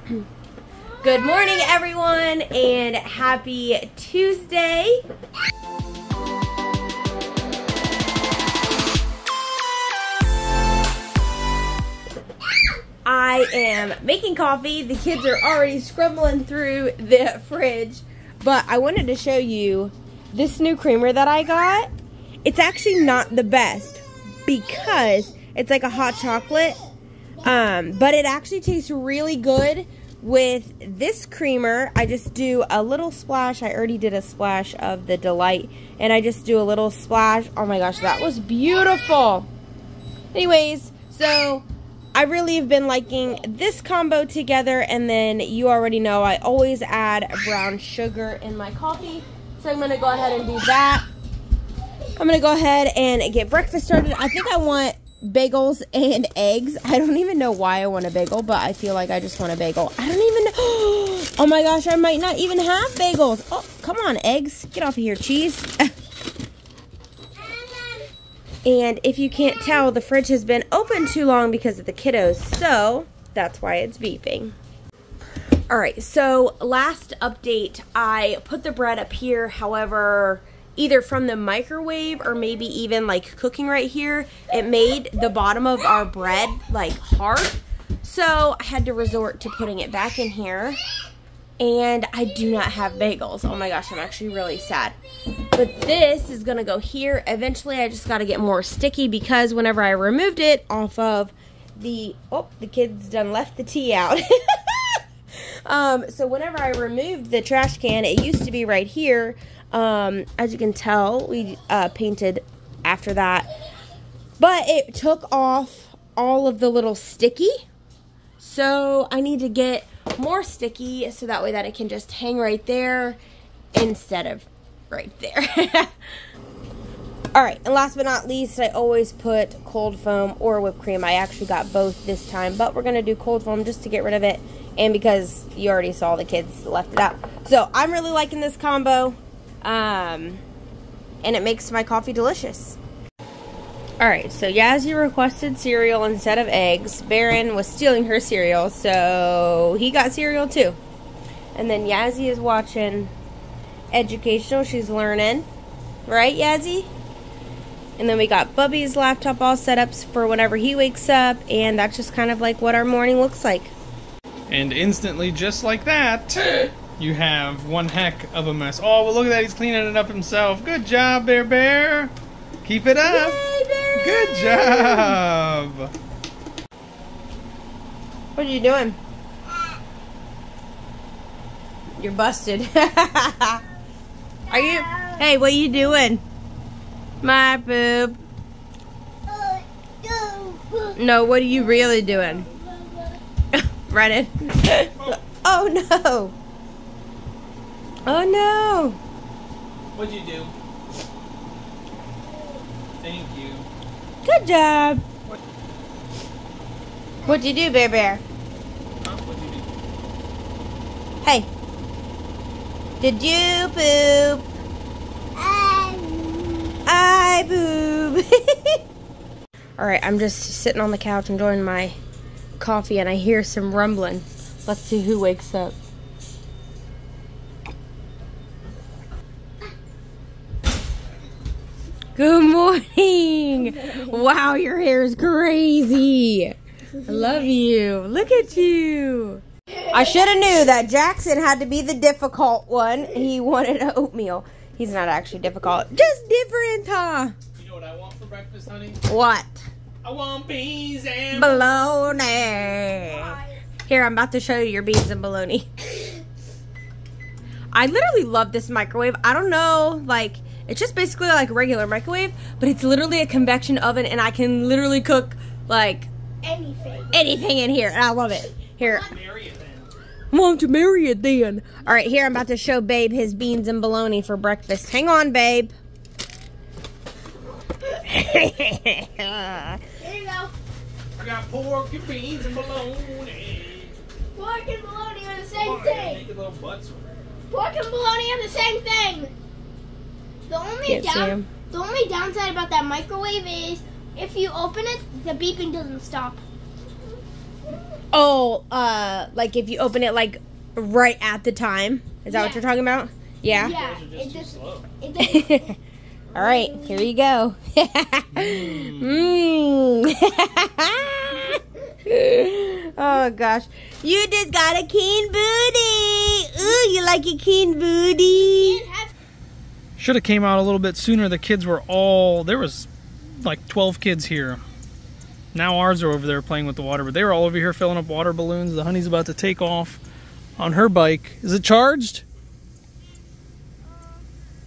Good morning, everyone, and happy Tuesday. I am making coffee. The kids are already scrumbling through the fridge, but I wanted to show you this new creamer that I got. It's actually not the best because it's like a hot chocolate, but it actually tastes really good with this creamer. I just do a little splash. I already did a splash of the Delight, and I just do a little splash. Oh my gosh, that was beautiful. Anyways, so I really have been liking this combo together, and then you already know I always add brown sugar in my coffee, so I'm going to go ahead and do that. I'm going to go ahead and get breakfast started. I think I want bagels and eggs. I don't even know why I want a bagel, but I feel like I just want a bagel. I don't even know. Oh my gosh, I might not even have bagels. Oh, come on, eggs. Get off of here, cheese. And if you can't tell, the fridge has been open too long because of the kiddos, so that's why it's beeping. Alright, so last update, I put the bread up here. However, either from the microwave or maybe even like cooking right here, it made the bottom of our bread like hard. So I had to resort to putting it back in here. And I do not have bagels. Oh my gosh, I'm actually really sad. But this is gonna go here. Eventually I just gotta get more sticky because whenever I removed it off of the, oh, the kids done left the tea out. So whenever I removed the trash can, it used to be right here. As you can tell, we painted after that. But it took off all of the little sticky. So I need to get more sticky so that way that it can just hang right there instead of right there. Alright, and last but not least, I always put cold foam or whipped cream. I actually got both this time, but we're going to do cold foam just to get rid of it, and because you already saw the kids left it out. So I'm really liking this combo, and it makes my coffee delicious. Alright, so Yazzie requested cereal instead of eggs. Barron was stealing her cereal, so he got cereal too. And then Yazzie is watching educational. She's learning. Right, Yazzie? And then we got Bubby's laptop all set up for whenever he wakes up, and that's just kind of like what our morning looks like. And instantly, just like that, you have one heck of a mess. Oh, well, look at that. He's cleaning it up himself. Good job, Bear Bear. Keep it up. Yay, Bear. Good job. What are you doing? You're busted. Are you? Hey, what are you doing? My boob. No, what are you really doing? Running. Oh no. Oh no. What'd you do? Thank you. Good job. What'd you do, Bear Bear? Huh? What'd you do? Hey. Did you poop? I poop. Alright, I'm just sitting on the couch enjoying my coffee and I hear some rumbling. Let's see who wakes up. Good morning. Wow, your hair is crazy. I love you. Look at you. I should have knew that Jackson had to be the difficult one. He wanted oatmeal. He's not actually difficult. Just different, huh? You know what I want for breakfast, honey? What? I want beans and Bologna. Here, I'm about to show you your beans and bologna. I literally love this microwave. I don't know, like, it's just basically like a regular microwave, but it's literally a convection oven, and I can literally cook, like, anything in here, and I love it. Here. Won't you marry it then? Alright, here I'm about to show Babe his beans and bologna for breakfast. Hang on, Babe. Here you go. I got pork and beans and bologna. Pork and bologna are the same thing. Make your little butts. Pork and bologna are the same thing. The only downside about that microwave is if you open it, the beeping doesn't stop. Oh, like if you open it like right at the time. Is that what you're talking about? Yeah. Yeah. It just slow. All right, here you go. Oh gosh, you just got a keen booty. Ooh, you like a keen booty? Should have came out a little bit sooner. The kids were all, there was like 12 kids here. Now ours are over there playing with the water, but they were all over here filling up water balloons. The honey's about to take off on her bike. Is it charged?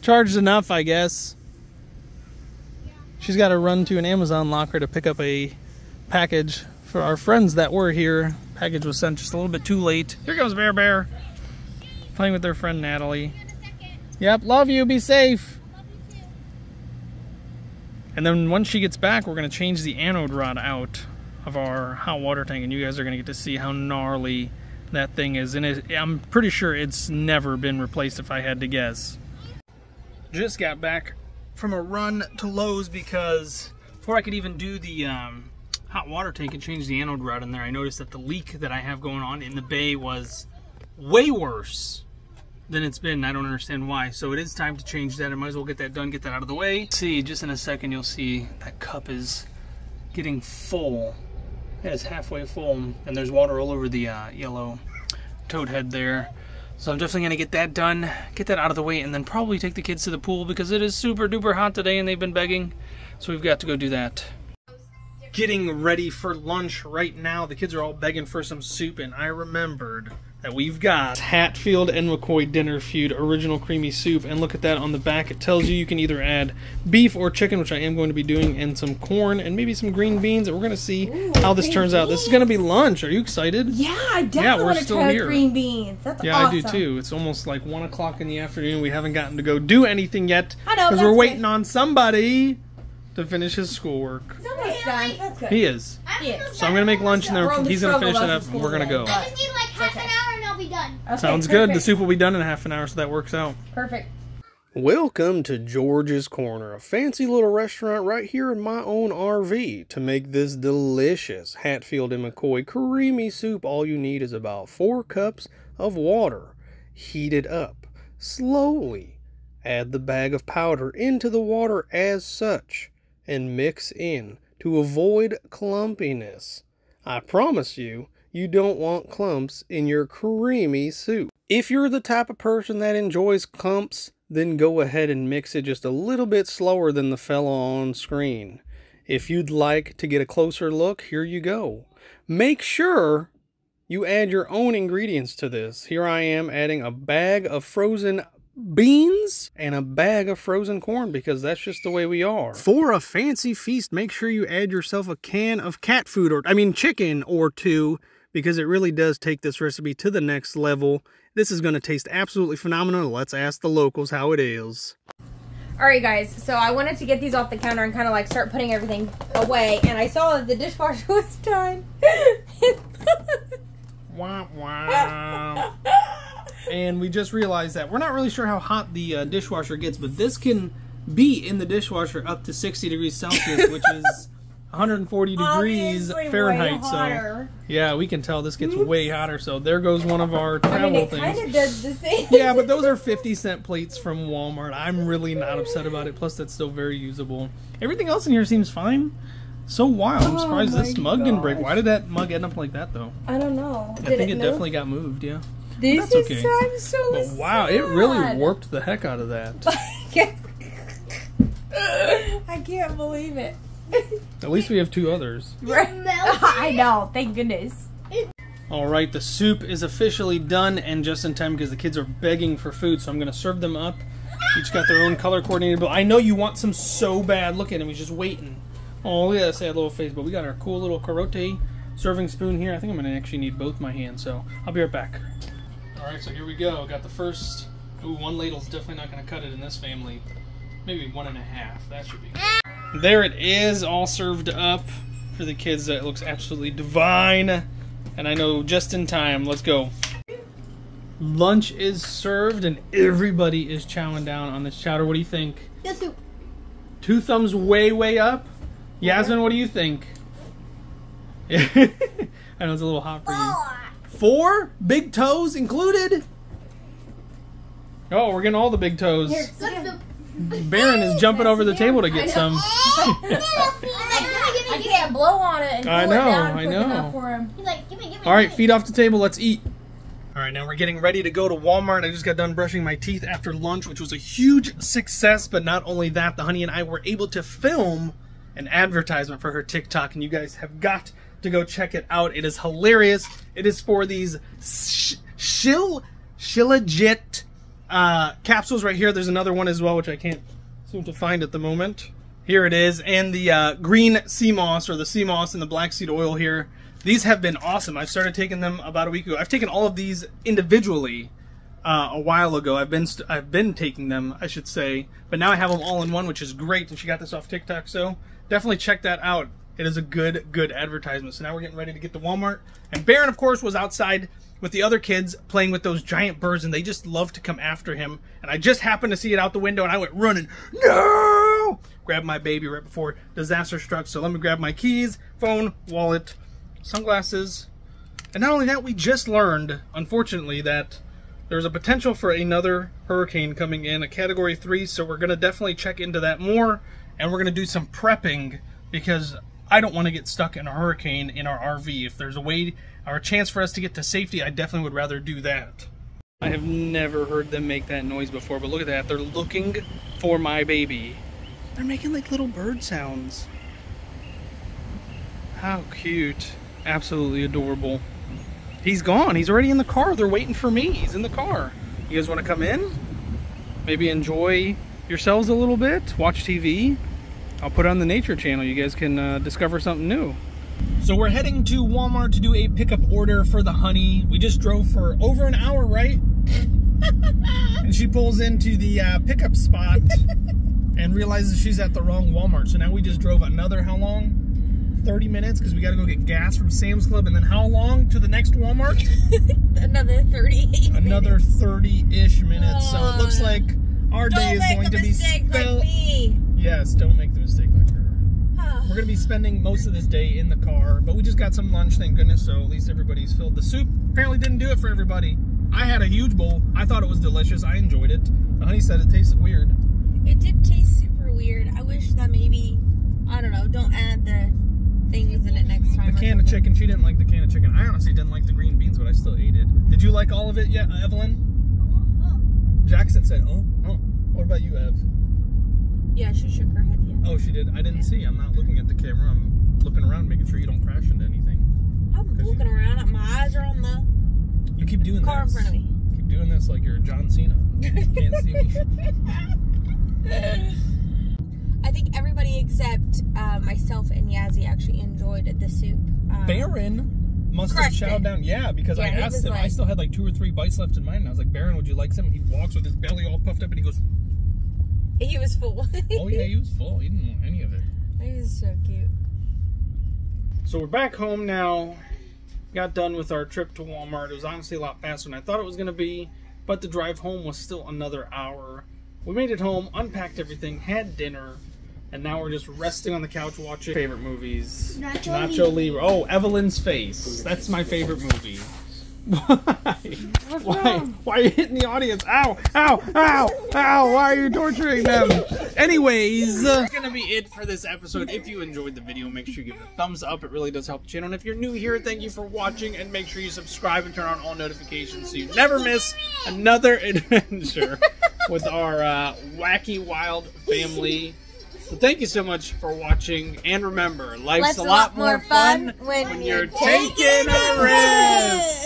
Charged enough, I guess. She's got to run to an Amazon locker to pick up a package for our friends that were here. Package was sent just a little bit too late. Here goes Bear Bear. Playing with their friend Natalie. Yep, love you, be safe. And then once she gets back, we're going to change the anode rod out of our hot water tank, and you guys are going to get to see how gnarly that thing is. And I'm pretty sure it's never been replaced if I had to guess. Just got back from a run to Lowe's because before I could even do the hot water tank and change the anode rod in there, I noticed that the leak that I have going on in the bay was way worse than it's been. I don't understand why. So it is time to change that. I might as well get that done, get that out of the way. See, just in a second, you'll see that cup is getting full. It is halfway full, and there's water all over the yellow toad head there. So I'm definitely going to get that done, get that out of the way, and then probably take the kids to the pool because it is super duper hot today and they've been begging. So we've got to go do that. Getting ready for lunch right now. The kids are all begging for some soup, and I remembered that we've got Hatfield and McCoy Dinner Feud original creamy soup, and look at that on the back. It tells you can either add beef or chicken, which I am going to be doing, and some corn and maybe some green beans, and we're going to see how this turns out. This is going to be lunch. Are you excited? Yeah, I definitely want to try green beans. That's yeah, awesome. I do too. It's almost like 1 o'clock in the afternoon. We haven't gotten to go do anything yet I know, because we're waiting on somebody to finish his schoolwork. Somebody's done. That's good. He is. Yeah. So I'm going to make lunch, and then he's going to finish that up, and we're going to go. I just need like half an hour and I'll be done. Okay, Sounds good. The soup will be done in half an hour, so that works out. Perfect. Welcome to George's Corner, a fancy little restaurant right here in my own RV. To make this delicious Hatfield and McCoy creamy soup, all you need is about 4 cups of water. Heat it up slowly. Add the bag of powder into the water as such, and mix in to avoid clumpiness. I promise you, you don't want clumps in your creamy soup. If you're the type of person that enjoys clumps, then go ahead and mix it just a little bit slower than the fella on screen. If you'd like to get a closer look, here you go. Make sure you add your own ingredients to this. Here I am adding a bag of frozen beans and a bag of frozen corn because that's just the way we are. For a fancy feast, make sure you add yourself a can of cat food, chicken or 2, because it really does take this recipe to the next level. This is going to taste absolutely phenomenal. Let's ask the locals how it is. Alright guys, so I wanted to get these off the counter and kind of like start putting everything away, and I saw that the dishwasher was done. Wah, wah. And we just realized that we're not really sure how hot the dishwasher gets, but this can be in the dishwasher up to 60 degrees Celsius, which is 140 degrees Fahrenheit. So yeah, we can tell this gets way hotter. So there goes one of our travel things. Kind of does the same. Yeah, but those are 50-cent plates from Walmart. I'm really not upset about it. Plus, that's still very usable. Everything else in here seems fine. So wild. I'm surprised this mug didn't break. Why did that mug end up like that, though? I don't know. I think it definitely got moved, yeah. This that's is okay. so But wow, sad. it really warped the heck out of that. I can't believe it. At least we have 2 others. I know, thank goodness. Alright, the soup is officially done and just in time because the kids are begging for food, so I'm going to serve them up. Each got their own color coordinated, but I know you want some so bad. Look at him, he's just waiting. Oh, look at that sad little face, but we got our cool little carote serving spoon here. I think I'm going to actually need both my hands, so I'll be right back. Alright, so here we go. Got the first... Ooh, 1 ladle's definitely not going to cut it in this family. Maybe 1.5. That should be good. There it is, all served up for the kids. That looks absolutely divine. And I know just in time. Let's go. Lunch is served and everybody is chowing down on this chowder. What do you think? The soup. 2 thumbs way up. Yasmin, what do you think? I know it's a little hot for you. 4 big toes included? Oh, we're getting all the big toes. Here, Baron is jumping over the table to get some. I can't blow on it and cool I know, it down I quick know. enough for him. He's like, give me. All right, feet off the table. Let's eat. All right, now we're getting ready to go to Walmart. I just got done brushing my teeth after lunch, which was a huge success. But not only that, the honey and I were able to film an advertisement for her TikTok, and you guys have got to go check it out. It is hilarious. It is for these Shilajit capsules right here. There's another one as well, which I can't seem to find at the moment. Here it is, and the green sea moss, or the sea moss and the black seed oil here. These have been awesome. I started taking them about a week ago. I've taken all of these individually a while ago. I've been taking them, I should say, but now I have them all in one, which is great. And she got this off TikTok, so definitely check that out. It is a good advertisement. So now we're getting ready to get to Walmart. And Baron, of course, was outside with the other kids playing with those giant birds, and they just love to come after him. And I just happened to see it out the window, and I went running. No! Grabbed my baby right before disaster struck. So let me grab my keys, phone, wallet, sunglasses. And not only that, we just learned, unfortunately, that there's a potential for another hurricane coming in, a Category 3. So we're going to definitely check into that more, and we're going to do some prepping, because I don't want to get stuck in a hurricane in our RV. If there's a way or a chance for us to get to safety, I definitely would rather do that. I have never heard them make that noise before, but look at that. They're looking for my baby. They're making like little bird sounds. How cute. Absolutely adorable. He's gone. He's already in the car. They're waiting for me. He's in the car. You guys want to come in? Maybe enjoy yourselves a little bit? Watch TV? I'll put it on the Nature Channel. You guys can discover something new. So we're heading to Walmart to do a pickup order for the honey. We just drove for over an hour, right? And she pulls into the pickup spot and realizes she's at the wrong Walmart. So now we just drove another, how long? 30 minutes, because we got to go get gas from Sam's Club. And then how long to the next Walmart? Another 30. Another 30-ish minutes. So it looks like our day is going to be spent. Yes, don't make the mistake like her. We're going to be spending most of this day in the car, but we just got some lunch, thank goodness, so at least everybody's filled. The soup apparently didn't do it for everybody. I had a huge bowl. I thought it was delicious. I enjoyed it. The honey said it tasted weird. It did taste super weird. I wish that maybe, I don't know, don't add the things in it next time. The can of chicken, she didn't like the can of chicken. I honestly didn't like the green beans, but I still ate it. Did you like all of it yet, Evelyn? Jackson said, oh. What about you, Ev? Yeah, she shook her head, yes. Oh, she did? I didn't see. I'm not looking at the camera. I'm looking around, making sure you don't crash into anything. I'm looking around. My eyes are on the You keep doing car this. in front of me. Keep doing this like you're John Cena. You can't see me. I think everybody except myself and Yazzie actually enjoyed the soup. Baron must have chowed down. Yeah, because I asked him. I still had like 2 or 3 bites left in mine. And I was like, Baron, would you like some? And he walks with his belly all puffed up and he goes... He was full. Oh yeah, he was full. He didn't want any of it. He was so cute. So we're back home now. Got done with our trip to Walmart. It was honestly a lot faster than I thought it was going to be, but the drive home was still another hour. We made it home, unpacked everything, had dinner, and now we're just resting on the couch watching favorite movies. Nacho Libre. Oh, Evelyn's face. That's my favorite movie. Why are you hitting the audience? Ow, ow, ow, ow, why are you torturing them? Anyways, that's gonna be it for this episode. If you enjoyed the video, make sure you give it a thumbs up. It really does help the channel. And if you're new here, thank you for watching, and make sure you subscribe and turn on all notifications so you never miss another adventure with our wacky wild family. So thank you so much for watching, and remember, life's a lot more fun when you're taking a risk.